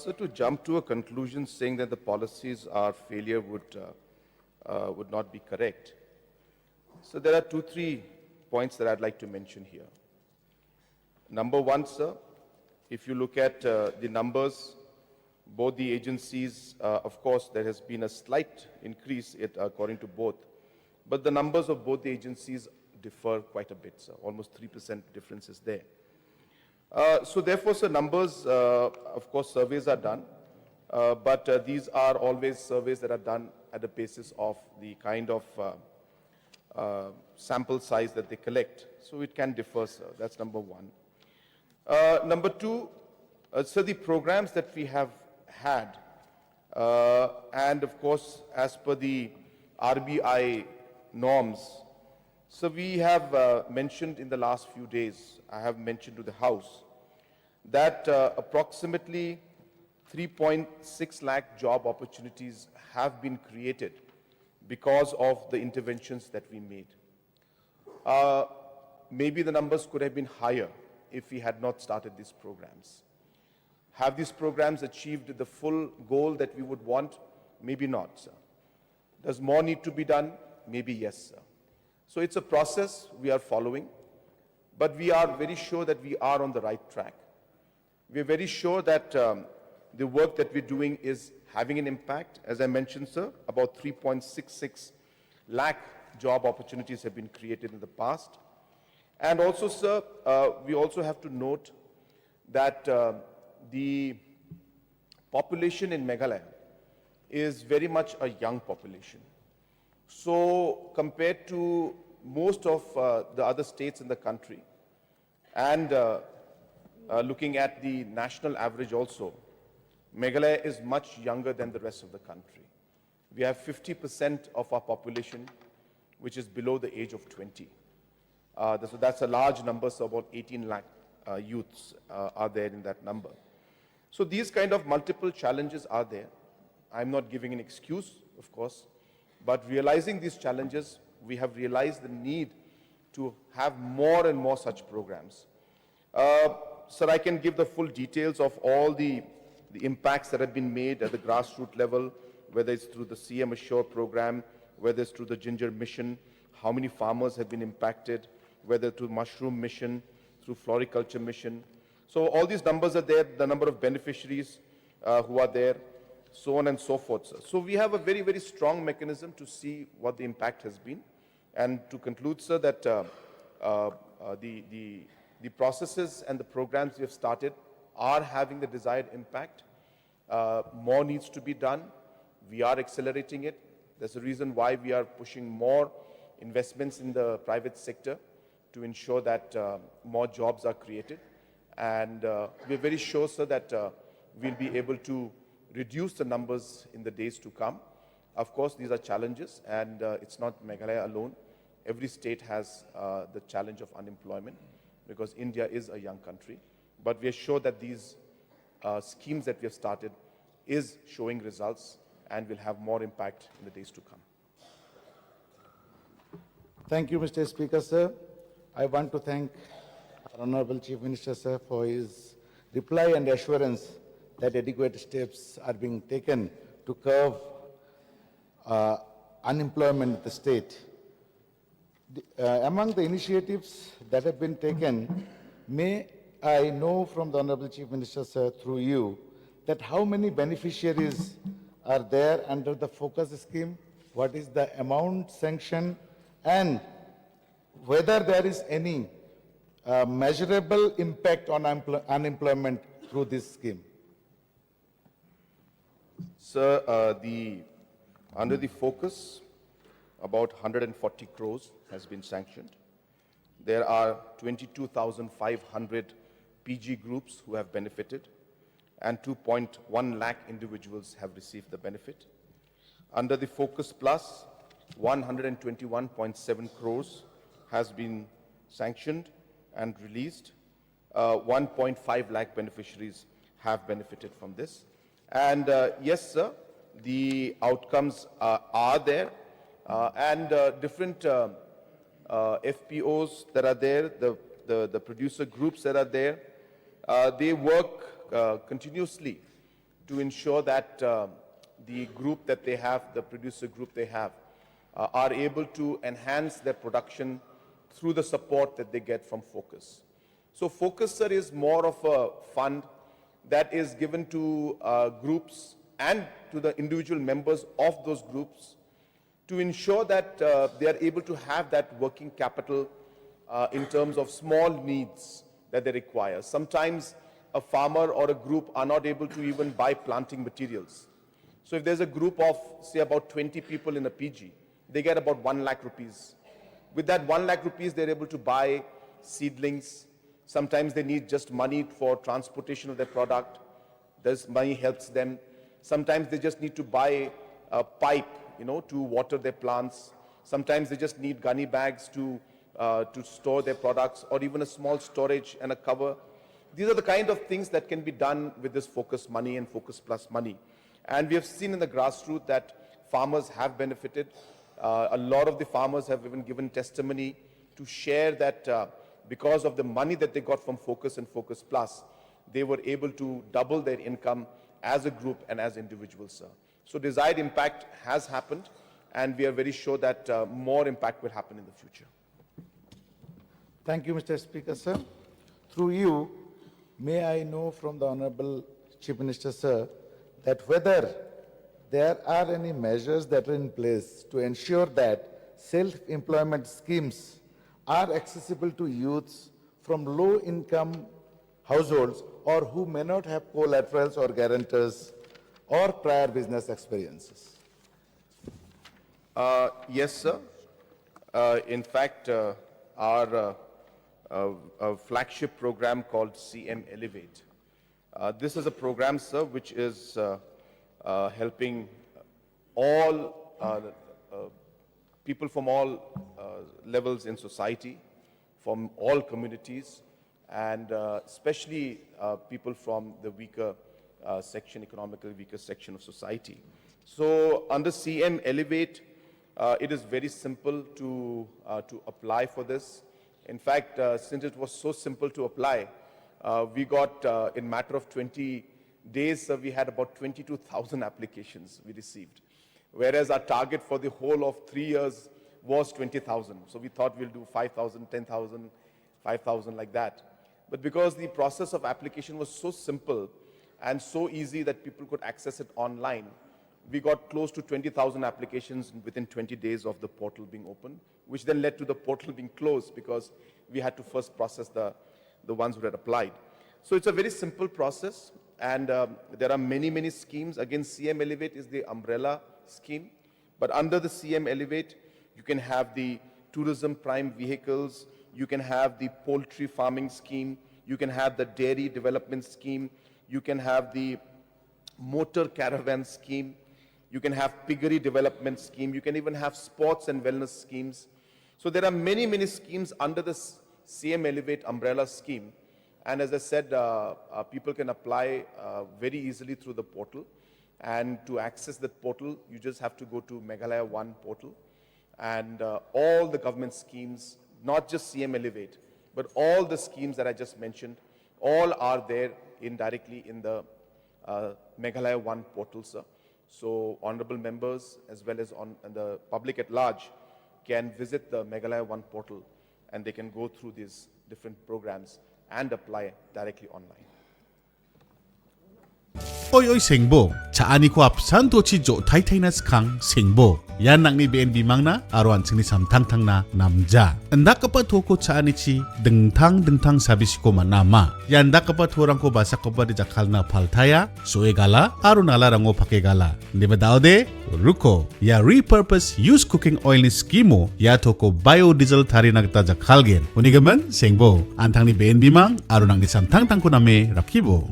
So to jump to a conclusion saying that the policies are failure would not be correct. So there are three points that I'd like to mention here. Number one, sir, if you look at the numbers, both the agencies, of course, there has been a slight increase according to both, but the numbers of both the agencies differ quite a bit, sir. Almost 3% difference is there. So therefore, sir, numbers, of course, surveys are done, but these are always surveys that are done at the basis of the kind of sample size that they collect. So it can differ, sir. That's number one. Number two, so the programs that we have had, and of course, as per the RBI norms, so we have mentioned in the last few days, I have mentioned to the House, that approximately 3.6 lakh job opportunities have been created because of the interventions that we made. Maybe the numbers could have been higher if we had not started these programs. Have these programs achieved the full goal that we would want? Maybe not, sir. Does more need to be done? Maybe yes, sir. So it's a process we are following, but we are very sure that we are on the right track. We are very sure that the work that we're doing is having an impact. As I mentioned, sir, about 3.66 lakh job opportunities have been created in the past. And also, sir, we also have to note that the population in Meghalaya is very much a young population. So compared to most of the other states in the country, and looking at the national average also, Meghalaya is much younger than the rest of the country. We have 50% of our population which is below the age of 20. So that's a large number, so about 18 lakh youths are there in that number. So these kind of multiple challenges are there. I'm not giving an excuse, of course, but realizing these challenges, we have realized the need to have more and more such programs. Sir, I can give the full details of all the impacts that have been made at the grassroots level, whether it's through the CM Assure program, whether it's through the Ginger Mission, how many farmers have been impacted, whether through Mushroom Mission, through Floriculture Mission. So all these numbers are there, the number of beneficiaries who are there, so on and so forth, sir. So we have a very, very strong mechanism to see what the impact has been. And to conclude, sir, that the processes and the programs we have started are having the desired impact. More needs to be done. We are accelerating it. There's a reason why we are pushing more investments in the private sector to ensure that more jobs are created. And we're very sure, sir, that we'll be able to reduce the numbers in the days to come. Of course, these are challenges, and it's not Meghalaya alone. Every state has the challenge of unemployment because India is a young country. But we are sure that these schemes that we have started is showing results and will have more impact in the days to come. Thank you, Mr. Speaker, sir. I want to thank our Honorable Chief Minister, sir, for his reply and assurance that adequate steps are being taken to curb unemployment in the state. Among the initiatives that have been taken, may I know from the Honorable Chief Minister, sir, through you, that how many beneficiaries are there under the focus scheme? What is the amount sanctioned? And whether there is any measurable impact on unemployment through this scheme? Sir, under the focus, about 140 crores has been sanctioned. There are 22,500 PG groups who have benefited, and 2.1 lakh individuals have received the benefit. Under the Focus Plus, 121.7 crores has been sanctioned and released. 1.5 lakh beneficiaries have benefited from this. And yes, sir, the outcomes are there, and different FPOs that are there, the producer groups that are there, they work continuously to ensure that the group that they have, the producer group they have, are able to enhance their production through the support that they get from Focus. So Focus, sir, is more of a fund that is given to groups and to the individual members of those groups to ensure that they are able to have that working capital in terms of small needs that they require. Sometimes a farmer or a group are not able to even buy planting materials. So if there's a group of, say, about 20 people in a PG, they get about 1 lakh rupees. With that 1 lakh rupees, they're able to buy seedlings. Sometimes they need just money for transportation of their product. This money helps them. Sometimes they just need to buy a pipe, to water their plants. Sometimes they just need gunny bags to store their products, or even a small storage and a cover. These are the kind of things that can be done with this Focus money and Focus Plus money. And we have seen in the grassroots that farmers have benefited. A lot of the farmers have even given testimony to share that because of the money that they got from Focus and Focus Plus, they were able to double their income as a group and as individuals, sir. So desired impact has happened, and we are very sure that more impact will happen in the future. Thank you, Mr. Speaker, sir. Through you, may I know from the Honorable Chief Minister, sir, that whether there are any measures that are in place to ensure that self-employment schemes are accessible to youths from low-income households or who may not have collaterals or guarantors or prior business experiences? Yes, sir. In fact, our flagship program called CM Elevate. This is a program, sir, which is helping all people from all levels in society, from all communities, and especially people from the weaker section, economically weaker section of society. So under CM Elevate, it is very simple to apply for this. In fact, since it was so simple to apply, we got, in matter of 20 days, we had about 22,000 applications we received. Whereas our target for the whole of 3 years was 20,000. So we thought we'll do 5,000, 10,000, 5,000 like that. But because the process of application was so simple and so easy that people could access it online, we got close to 20,000 applications within 20 days of the portal being open, which then led to the portal being closed because we had to first process the ones who had applied. So it's a very simple process, and there are many, many schemes. Again, CM Elevate is the umbrella scheme, but under the CM Elevate, you can have the tourism prime vehicles, you can have the poultry farming scheme, you can have the dairy development scheme, you can have the motor caravan scheme, you can have piggery development scheme, you can even have sports and wellness schemes. So there are many, many schemes under this CM Elevate umbrella scheme. And as I said, people can apply very easily through the portal. And to access that portal, you just have to go to Meghalaya 1 portal. And all the government schemes, not just CM Elevate, but all the schemes that I just mentioned, all are there directly in the Meghalaya 1 portal, sir. So honorable members, as well as and the public at large, can visit the Meghalaya 1 portal, and they can go through these different programs and apply directly online. Oy Sengbo, chaani ko apsan tochi jo Titanias kang Sengbo. Yan nang ni BNB mangna aruan singni samtang na namja. Anda kapa toko chaani chi dengtang sabis ko manama. Yanda kapa torang ko basa ko ba di jakal na paltaya, soegala arunala rango pakegala. Di ba daude? Ruko ya repurpose use cooking oil ni skimo ya toko biodiesel tari nagta jakalgen. Unigaman Sengbo, antang ni BNB mang arunang ni samtang ko name rakibo.